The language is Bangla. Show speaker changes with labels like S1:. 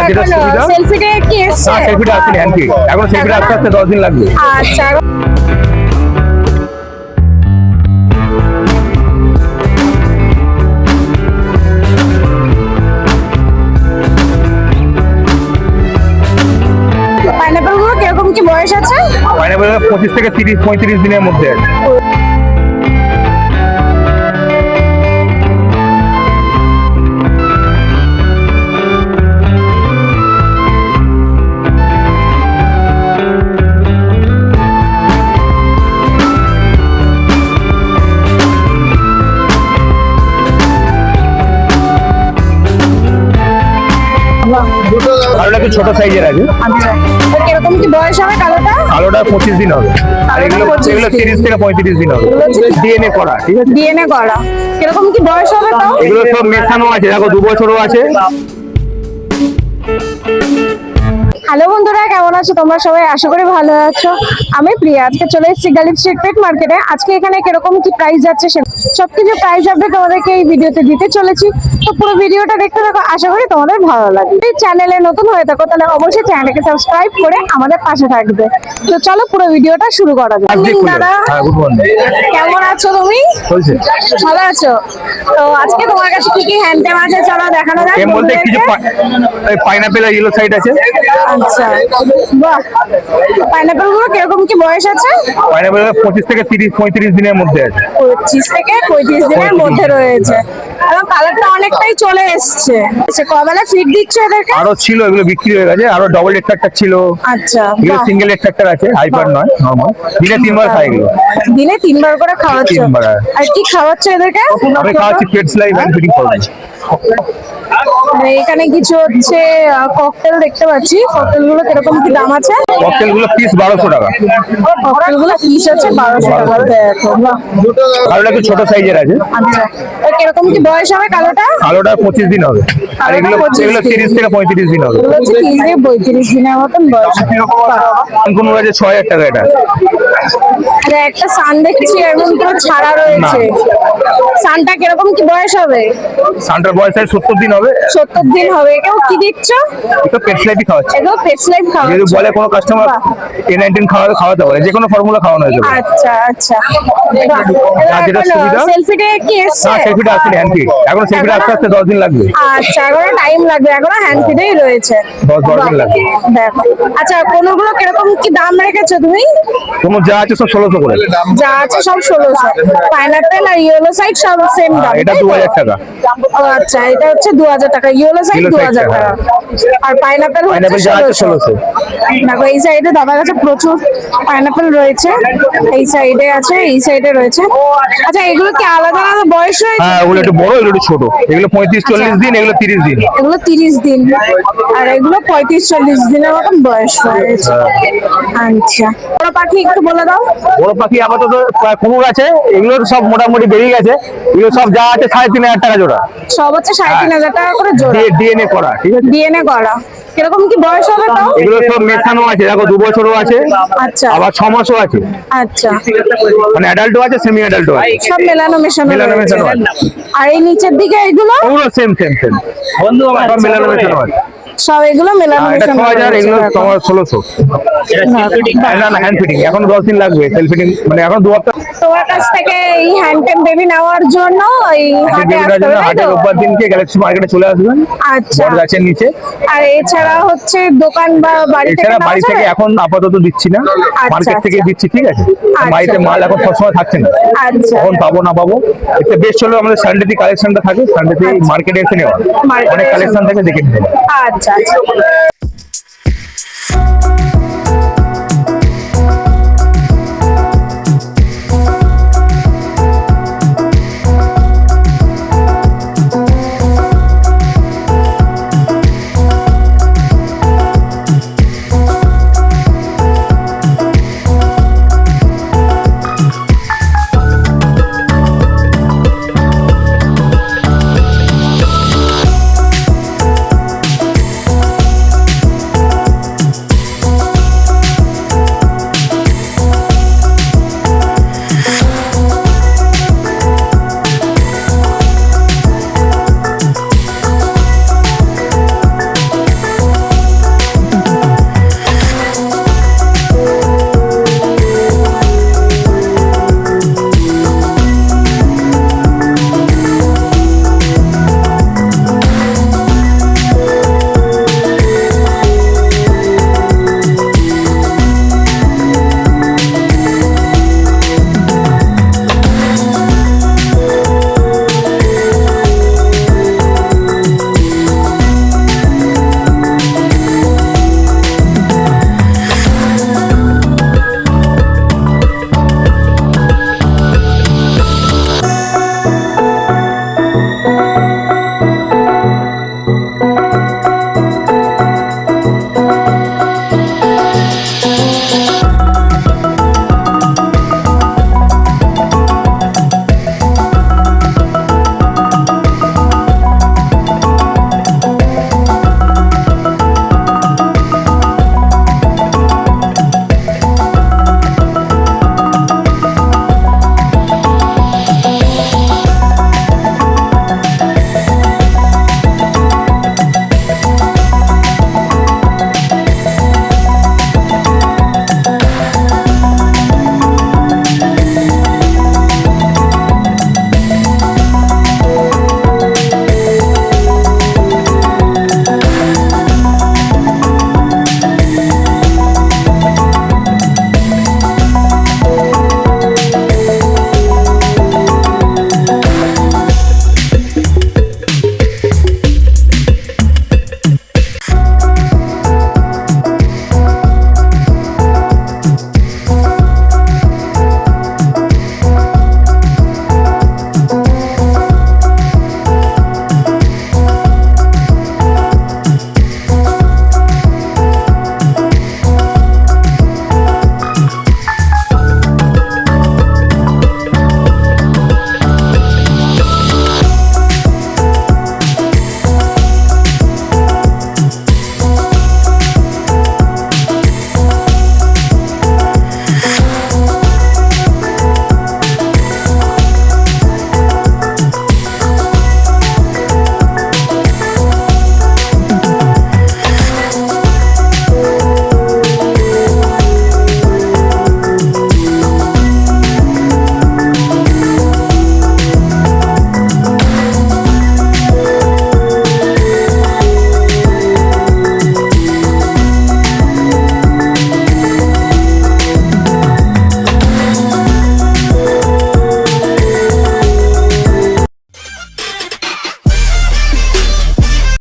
S1: যেটা সুবিধা।
S2: সেলফিটা কি এসছে?
S1: না, সেলফিটা আসেনি, হ্যান্ড ফিট। এখন সেলফিটা আসতে আসতে 10 দিন লাগবে।
S2: আচ্ছা, পাইনাপেল গুলো কিরকম কি বয়স আছে?
S1: পাইনাপেল 25 থেকে 30-35 দিনের মধ্যে আছে। কালোটা একটু ছোট সাইজের আছে।
S2: আচ্ছা, তো কিরকম কি বয়স হবে কালোটা?
S1: কালোটা 25 দিন হবে, আর এগুলো 30 থেকে 35 দিন হবে। ডিএনএ করা, ঠিক আছে?
S2: ডিএনএ করা। কিরকম কি বয়স হবে তাও?
S1: এগুলো সব মেশানো আছে, দেখো 2 বছরও আছে।
S2: হ্যালো বন্ধুরা, কেমন আছো তোমরা সবাই? আশা করি ভালো আছো। আমি প্রিয়া, আজকে চলে এসেছি গালিব স্ট্রিট পেট মার্কেটে। আজকে এখানে কিরকম কি প্রাইস যাচ্ছে সবকিছু প্রাইস আপডেট তোমাদেরকে এই ভিডিওতে দিতে চলেছি। তো পুরো ভিডিওটা দেখতে থাকো, আশা করি তোমাদের ভালো লাগবে। এই চ্যানেলে নতুন হয়ে থাকো তাহলে অবশ্যই চ্যানেলটাকে সাবস্ক্রাইব করে আমাদের পাশে থাকবে। তো চলো পুরো ভিডিওটা শুরু করা যাক। দাদা,
S1: হ্যাঁ, গুড মর্নিং।
S2: কেমন আছো তুমি?
S1: চলছে।
S2: ভালো আছো? তো আজকে তোমার কাছে কি কি হ্যান্ডটেম আছে চলো দেখানো যাক।
S1: এর মধ্যে কিছু পাইনাপেল আর ইয়েলো সাইড আছে।
S2: আচ্ছা, বাহ। পাইনাপেল গুলো কিরকম কি বয়স আছে?
S1: পাইনাপেল 25 থেকে 30-35 দিনের মধ্যে আছে।
S2: 25 থেকে 35 দিনের মধ্যে রয়েছে। এবং কালারটা অনেকটাই চলে এসছে। আচ্ছা, কবেলা ফিড দিচ্ছ এদেরকে?
S1: আরো ছিল, এগুলো বিক্রি হয়ে গেছে। আরো ডবল এক্সট্রাক্টর ছিল।
S2: আচ্ছা,
S1: এগুলো
S2: বাহ।
S1: সিঙ্গেল এক্সট্রাক্টর আছে, হাইপার নয়, নরমাল। দিনে 3 বার খাই এগুলো।
S2: দিনে 3 বার করে খাওয়াচ্ছ?
S1: 3 বার।
S2: আর কি খাওয়াচ্ছ এদেরকে?
S1: আমি খাওয়াচ্ছি পেটস লাইভ হ্যান্ড ফিডিং করবো।
S2: এখানে কিছু হচ্ছে ককটেল দেখতে পাচ্ছি। ককটেল গুলো কিরকম কি দাম আছে?
S1: ককটেল গুলো পিস 1200 টাকা।
S2: ককটেল গুলো পিস আছে 1200 টাকা। দেখো, বাহ।
S1: কালোটা একটু ছোট সাইজের আছে।
S2: আচ্ছা, তো কিরকম কি বয়স হবে কালোটা?
S1: কালোটা 25 দিন হবে, আর এগুলো 30 থেকে 35 দিন হবে।
S2: এগুলো হচ্ছে 30 থেকে 35 দিনের মতন বয়স।
S1: কোন আছে 6000 টাকা এটা।
S2: আরে একটা সান দেখছি এমন পুরো ছাড়া রয়েছে। সানটা কিরকম কি বয়স হবে?
S1: সানটার বয়স 70 দিন হবে।
S2: 70 দিন হবে। এটাও কি দিচ্ছ?
S1: এটা পেটস লাইভই খাওয়াচ্ছে।
S2: এটাও পেটস লাইফ
S1: যদি
S2: খাওয়াচ্ছ?
S1: বলে কোনো কাস্টমার A19 খাওয়াতে পারে, যে কোনো ফর্মুলা খাওয়ানো হয়ে যাবে।
S2: আচ্ছা, আচ্ছা।
S1: আর যেটা সুবিধা।
S2: সেলফিটা কি এসছে?
S1: না, সেলফিটা আসেনি, হ্যান্ড ফিট। এখন সেলফিটা আসতে আসতে 10 দিন লাগবে।
S2: আচ্ছা, এখনো টাইম লাগবে, এখনো হ্যান্ড ফিডেই রয়েছে।
S1: 10 দিন লাগবে।
S2: দেখো, আচ্ছা, কোনগুলো কিরকম কি দাম রেখেছো তুমি?
S1: কোনো যা আছে সব 1600 করে।
S2: যা আছে সব 1600। পাইনাপেল আর ইয়েলো সাইড সব সেম দাম?
S1: এটা 2000 টাকা।
S2: ও আচ্ছা, এটা হচ্ছে 2000 টাকা। ইয়েলো সাইড 2000 টাকা। আর পাইনাপেল হচ্ছে
S1: যা আছে 1600।
S2: দেখো, এই সাইডে দাদার কাছে প্রচুর পাইনাপেল রয়েছে। এই সাইডে আছে, এই সাইডে রয়েছে। আচ্ছা, এগুলো কি আলাদা আলাদা বয়স রয়েছে?
S1: হ্যাঁ, ওগুলো একটু বড়, এগুলো একটু ছোট। এগুলো 35-40 দিন, এগুলো 30 দিন।
S2: এগুলো 30 দিন আর এগুলো 35-40 দিনের মতন বয়স রয়েছে। আচ্ছা, বড় পাখি একটু বলে দাও।
S1: বড় পাখি আপাতত কুকুর আছে, এগুলো সব মোটামুটি বেরিয়ে গেছে। এগুলো সব যা আছে 3500 টাকা জোড়া।
S2: সব হচ্ছে 3500 টাকা করে জোড়া।
S1: ডিএনএ করা, ঠিক আছে?
S2: ডিএনএ করা। কিরকম কি বয়স হবে তাও?
S1: এগুলো সব মেশানো আছে, দেখো 2 বছরও আছে।
S2: আচ্ছা,
S1: আবার 6 মাসও আছে।
S2: আচ্ছা,
S1: মানে অ্যাডাল্টও আছে, সেমি অ্যাডাল্টও আছে।
S2: সব মেলানো মেশানো
S1: মেলানো
S2: রয়েছে।
S1: মেশানো আছে।
S2: আর এই নিচের দিকে এগুলো
S1: ওগুলো সেম বন্ধু, সব মেলানো মেশানো আছে।
S2: সব এগুলো মেলানো
S1: এটা
S2: মেশানো
S1: 6000, এগুলো
S2: রয়েছে।
S1: তোমার 1600। না না, হ্যান্ড ফিটিং। এখন 10 দিন লাগবে সেলফ ফিটিং, মানে এখন 2 সপ্তাহ।
S2: তোমার কাছ থেকে এই হ্যান্ডটেম বেবি নেওয়ার জন্য এই হাটে আসতে হবে, তাই
S1: হাটের
S2: তো?
S1: রোববার দিনকে গ্যালাক্সি মার্কেটে চলে আসবেন,
S2: আচ্ছা।
S1: বট গাছের নিচে।
S2: আর এছাড়া হচ্ছে দোকান বা বাড়ি থেকে
S1: এছাড়া
S2: নেওয়া
S1: বাড়ি থেকে
S2: যাবে?
S1: এখন আপাতত দিচ্ছি না, মার্কেট থেকে
S2: আচ্ছা।
S1: দিচ্ছি, ঠিক আছে?
S2: আচ্ছা।
S1: বাড়িতে মাল এখন সবসময় থাকছে না,
S2: আচ্ছা,
S1: কখন পাবো না পাবো। এতে বেস্ট হলো আমাদের সানডেতে কালেকশনটা থাকে, সানডেতে মার্কেটে এসে নেওয়া।
S2: মার্কেটে
S1: অনেক
S2: এসে
S1: কালেকশন থাকে, দেখে নিতে হবে।
S2: আচ্ছা, আচ্ছা।